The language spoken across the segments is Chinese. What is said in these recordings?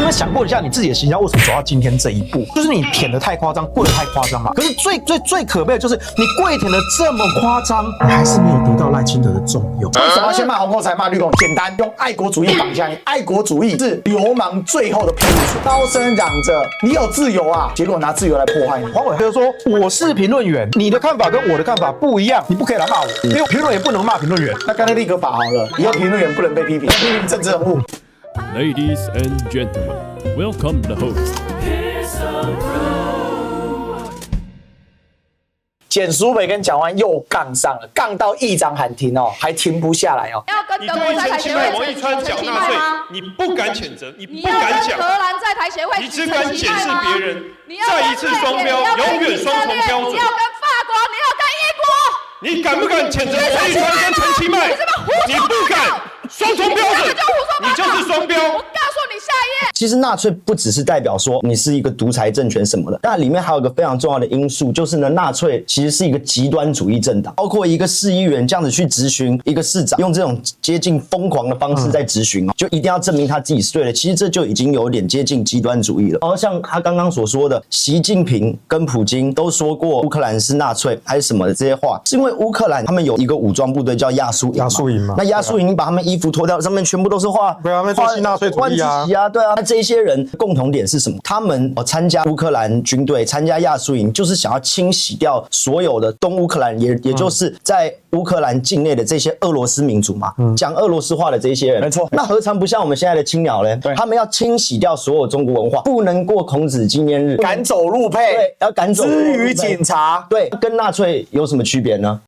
有想过一下你自己的形象为什么走到今天这一步？就是你舔得太夸张，跪得太夸张嘛。可是最可悲的就是你跪舔得这么夸张，还是没有得到赖清德的重用。为什么要先骂红口才骂绿共？简单，用爱国主义绑架你。爱国主义是流氓最后的庇护所，高声嚷着你有自由啊，结果拿自由来迫害你。黄伟哲说：“我是评论员，你的看法跟我的看法不一样，你不可以来骂我，因为评论员不能骂评论员。”那干脆立刻法好了，以后评论员不能被批评政治人物。Ladies and gentlemen, welcome the host. 简书培跟蒋万又杠上了，杠到议长喊停哦，还停不下来哦。要跟德国在台协会王一川缴纳税，你不敢谴责，你不敢讲，荷兰在台协会，你只敢检视别人，再一次双标，永远双重标准。你要跟法国，你要跟英国，你敢不敢谴责王一川跟陈其迈？你不敢，双重标准，你就是双标。我告诉你，下一页。其实纳粹不只是代表说你是一个独裁政权什么的，但里面还有一个非常重要的因素，就是呢，纳粹其实是一个极端主义政党，包括一个市议员这样子去质询一个市长，用这种接近疯狂的方式在质询，就一定要证明他自己是对的。其实这就已经有点接近极端主义了。然后像他刚刚所说的，习近平跟普京都说过乌克兰是纳粹还是什么的这些话，是因为乌克兰他们有一个武装部队叫亚速营嘛，那亚速营你把他们衣服脱掉，上面全部都是画，对啊，那做新纳粹主义啊，对啊。那这些人共同点是什么？他们参加乌克兰军队，参加亚速营，就是想要清洗掉所有的东乌克兰，也就是在乌克兰境内的这些俄罗斯民族嘛，讲俄罗斯话的这些人，没错。那何尝不像我们现在的青鸟呢？他们要清洗掉所有中国文化，不能过孔子纪念日，赶走陆配，对，要赶走之于警察，对，跟纳粹有什么区别呢？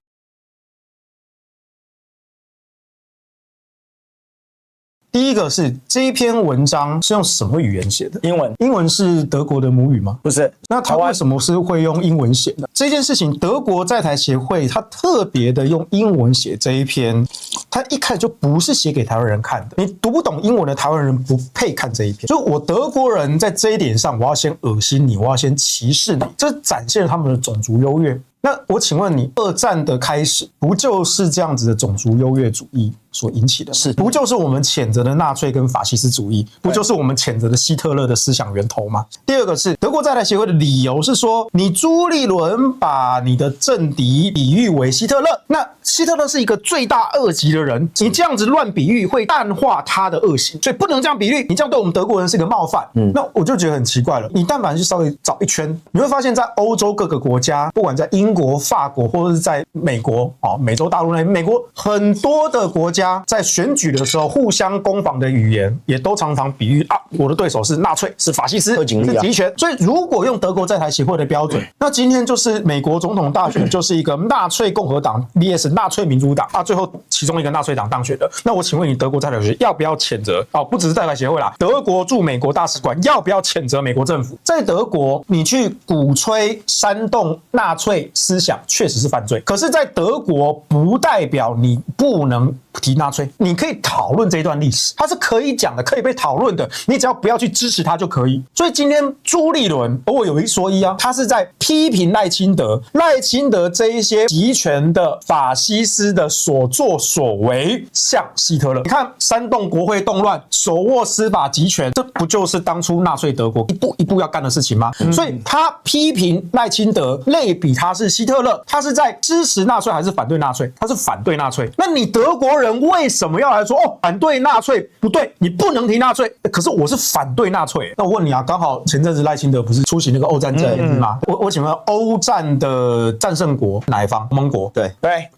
第一个是这一篇文章是用什么语言写的？英文。英文是德国的母语吗？不是。那他为什么是会用英文写的？这件事情，德国在台协会他特别的用英文写这一篇，他一开始就不是写给台湾人看的。你读不懂英文的台湾人不配看这一篇。就我德国人在这一点上，我要先恶心你，我要先歧视你，这展现了他们的种族优越。那我请问你，二战的开始不就是这样子的种族优越主义所引起的？是，不就是我们谴责的纳粹跟法西斯主义？不就是我们谴责的希特勒的思想源头吗？第二个是德国在台协会的理由是说，你朱立伦把你的政敌比喻为希特勒，那希特勒是一个罪大恶极的人，你这样子乱比喻会淡化他的恶行，所以不能这样比喻，你这样对我们德国人是一个冒犯。那我就觉得很奇怪了，你但凡去稍微找一圈，你会发现在欧洲各个国家，不管在英国、法国或者是在美国，美洲大陆那美国很多的国家在选举的时候互相攻防的语言也都常常比喻啊，我的对手是纳粹，是法西斯，是极权。所以如果用德国在台协会的标准，那今天就是美国总统大选就是一个纳粹共和党 vs 纳粹民主党啊，最后其中一个纳粹党当选的。那我请问你，德国在台协会要不要谴责？不只是在台协会啦，德国驻美国大使馆要不要谴责美国政府？在德国，你去鼓吹煽动纳粹思想确实是犯罪，可是在德国不代表你不能提纳粹，你可以讨论这一段历史，它是可以讲的，可以被讨论的，你只要不要去支持它就可以。所以今天朱立伦我有一说一啊，他是在批评赖清德这一些集权的法西斯的所作所为像希特勒。你看煽动国会动乱，手握司法集权，这不就是当初纳粹德国一步一步要干的事情吗？所以他批评赖清德，类比他是希特勒，他是在支持纳粹还是反对纳粹？他是反对纳粹。那你德国人为什么要来说反对纳粹不对，你不能提纳粹？可是我是反对纳粹。那我问你啊，刚好前阵子赖清德不是出席那个欧战纪念日吗？我请问欧战的战胜国哪一方？盟国。对，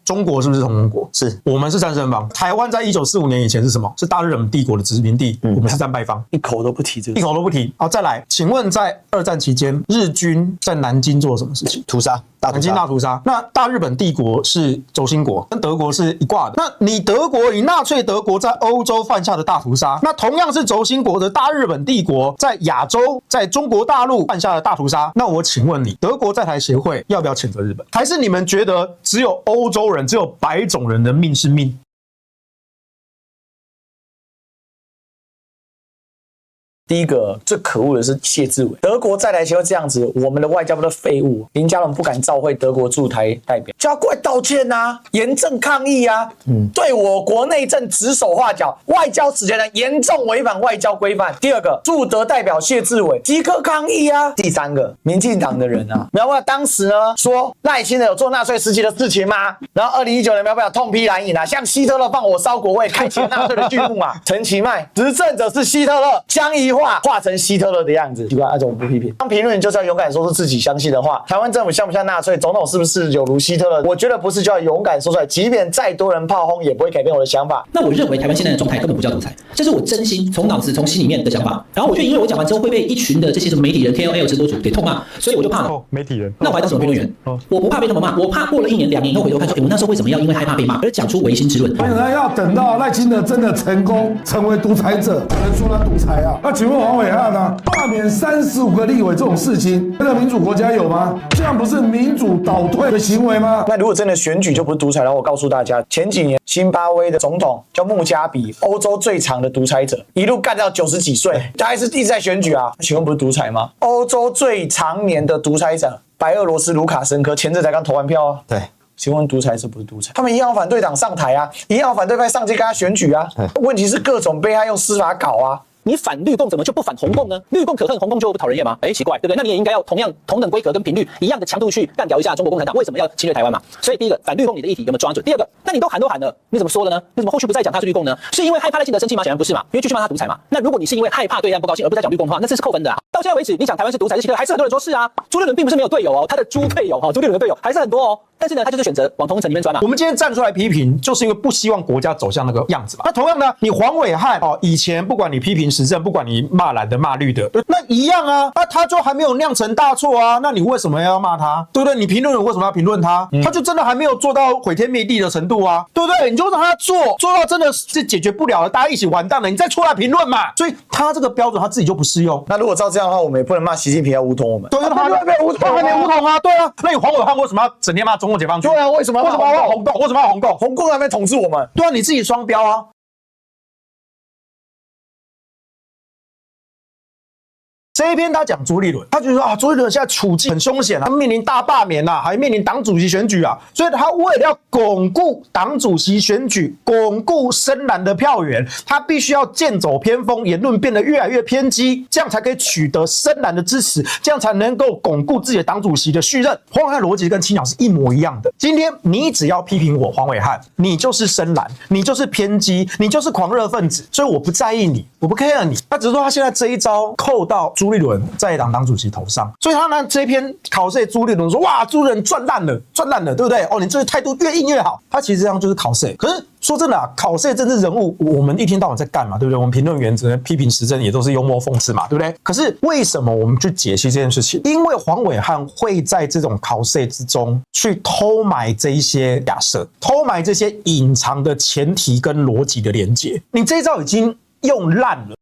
中国是不是同盟国？是，我们是战胜方。台湾在1945年以前是什么？是大日本帝国的殖民地，我们是战败方，一口都不提这个，一口都不提。好，再来，请问在二战期间，日军在南京做了什么事情？屠杀。南京大屠杀。那大日本帝国是轴心国，跟德国是一挂的。那你德国，你纳粹德国在欧洲犯下的大屠杀，那同样是轴心国的大日本帝国在亚洲，在中国大陆犯下的大屠杀。那我请问你，德国在台协会要不要谴责日本？还是你们觉得只有欧洲人，只有白种人的命是命？第一个最可恶的是谢志伟，德国在台协会这样子，我们的外交部的废物林佳龙不敢召会德国驻台代表，就要过来道歉啊，严正抗议啊，对我国内政指手画脚，外交使节人严重违反外交规范。第二个，驻德代表谢志伟即刻抗议啊。第三个，民进党的人啊，苗博雅当时呢说赖清德有做纳粹时期的事情吗？然后2019年苗博雅痛批蓝营啊，像希特勒放火烧国会，开启纳粹的序幕啊。陈其迈，执政者是希特勒，将一化成希特勒的样子，奇怪，那怎么不批评？当评论就是要勇敢说出自己相信的话。台湾政府像不像纳粹？总统是不是有如希特勒？我觉得不是，就要勇敢说出来，即便再多人炮轰，也不会改变我的想法。那我认为台湾现在的状态根本不叫独裁，这是我真心从脑子从心里面的想法。然后我觉得因为我讲完之后会被一群的这些什么媒体人、KOL 直播主给痛骂，所以我就怕了。媒体人，那我还当什么评论员？我不怕被他们骂，我怕过了1年2年以后回头看说，我那时候为什么要因为害怕被骂而讲出违心之论？原来要等到赖清德真的成功成为独裁者，才能说他独裁啊？那请问黄伟汉呢？罢免35个立委这种事情，这个民主国家有吗？这样不是民主倒退的行为吗？那如果真的选举就不是独裁，然后我告诉大家，前几年辛巴威的总统叫穆加比，欧洲最长的独裁者，一路干到90几岁，他还是一直在选举啊，请问不是独裁吗？欧洲最长年的独裁者白俄罗斯卢卡申科，前阵才刚投完票啊。对。请问独裁是不是独裁？他们一样反对党上台啊，一样反对派上街跟他选举啊。问题是各种被他用司法搞啊。你反绿共怎么就不反红共呢？绿共可恨，红共就不讨人厌吗？奇怪，对不对？那你也应该要同等规格跟频率一样的强度去干掉一下中国共产党，为什么要侵略台湾嘛？所以第一个，反绿共你的议题有没有抓准？第二个，那你都喊了，你怎么说的呢？你怎么后续不再讲他是绿共呢？是因为害怕赖清德生气吗？显然不是嘛，因为继续骂他独裁嘛。那如果你是因为害怕对岸不高兴而不再讲绿共的话，那这是扣分的啊。到现在为止，你讲台湾是独裁是希特勒，还是很多人说是啊。朱立伦并不是没有队友哦，他的猪队友朱立伦的队友还是很多哦。但是呢，他就是选择往同温层里面钻嘛。我们今天站出来批评，就是因为不希望国家走向那个样子嘛。那同样呢，你黄伟汉以前不管你批评时政，不管你骂蓝的骂绿的，那一样啊。他就还没有酿成大错啊，那你为什么要骂他？对不对？你评论人为什么要评论他？他就真的还没有做到毁天灭地的程度啊，对不对？你就让他做到真的是解决不了了，大家一起完蛋了，你再出来评论嘛。所以他这个标准他自己就不适用。那如果照这样的话，我们也不能骂习近平要武统我们。对，他还没武统啊，对啊。那你黄伟汉为什么要整天骂中共解放军？对啊，为什么要红共？为什么要红共？红共还没统治我们？对啊，你自己双标啊。这一篇他讲朱立伦，他就说朱立伦现在处境很凶险啊，他面临大罢免啊，还面临党主席选举啊，所以他为了要巩固党主席选举，巩固深蓝的票源，他必须要剑走偏锋，言论变得越来越偏激，这样才可以取得深蓝的支持，这样才能够巩固自己的党主席的续任。黄伟汉逻辑跟青鸟是一模一样的。今天你只要批评我黄伟汉，你就是深蓝，你就是偏激，你就是狂热分子，所以我不在意你，我不 care 你。他只是说他现在这一招扣到朱立伦在党主席头上，所以他呢这篇考试朱立伦说哇，朱立伦赚烂了，对不对？你这个态度越硬越好。他其实这样就是考试。可是说真的啊，考试政治人物，我们一天到晚在干嘛，对不对？我们评论员只能批评时政，也都是幽默讽刺嘛，对不对？可是为什么我们去解析这件事情？因为黄伟汉会在这种考试之中去偷买这一些假设，偷买这些隐藏的前提跟逻辑的连结。你这一招已经用烂了。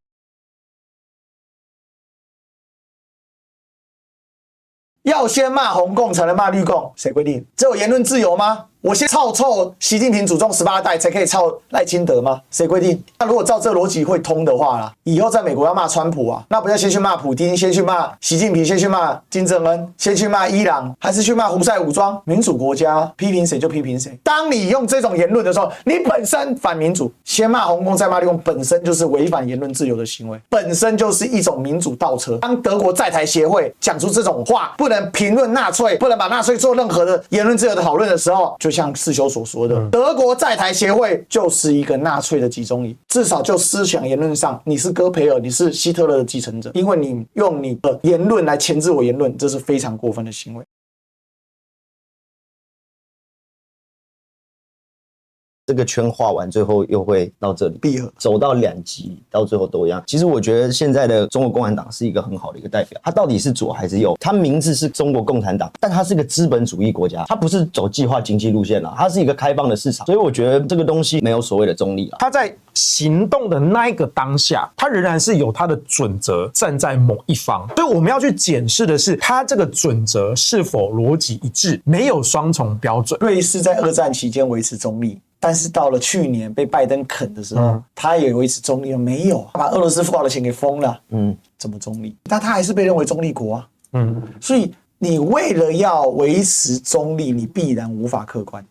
要先骂红共才能骂绿共，谁规定？只有言论自由吗？我先臭习近平祖宗18代才可以臭赖清德吗？谁规定？那如果照这个逻辑会通的话啦，以后在美国要骂川普啊，那不要先去骂普丁，先去骂习近平，先去骂金正恩，先去骂伊朗，还是去骂胡塞武装？民主国家批评谁就批评谁。当你用这种言论的时候，你本身反民主，先骂红共再骂绿共，本身就是违反言论自由的行为，本身就是一种民主倒车。当德国在台协会讲出这种话，不能评论纳粹，不能把纳粹做任何的言论自由的讨论的时候，就像世修所说的，德国在台协会就是一个纳粹的集中营，至少就思想言论上，你是戈培尔，你是希特勒的继承者，因为你用你的言论来钳制我言论，这是非常过分的行为。这个圈画完，最后又会到这里闭合，走到2极，到最后都一样。其实我觉得现在的中国共产党是一个很好的一个代表，它到底是左还是右？它名字是中国共产党，但它是个资本主义国家，它不是走计划经济路线啦，它是一个开放的市场，所以我觉得这个东西没有所谓的中立啦。它在行动的那一个当下，它仍然是有它的准则站在某一方，所以我们要去检视的是它这个准则是否逻辑一致，没有双重标准。瑞士在2战期间维持中立，但是到了去年被拜登啃的时候，他也维持中立吗？没有，他把俄罗斯福岛的钱给封了。怎么中立？但他还是被认为中立国啊。所以你为了要维持中立，你必然无法客观。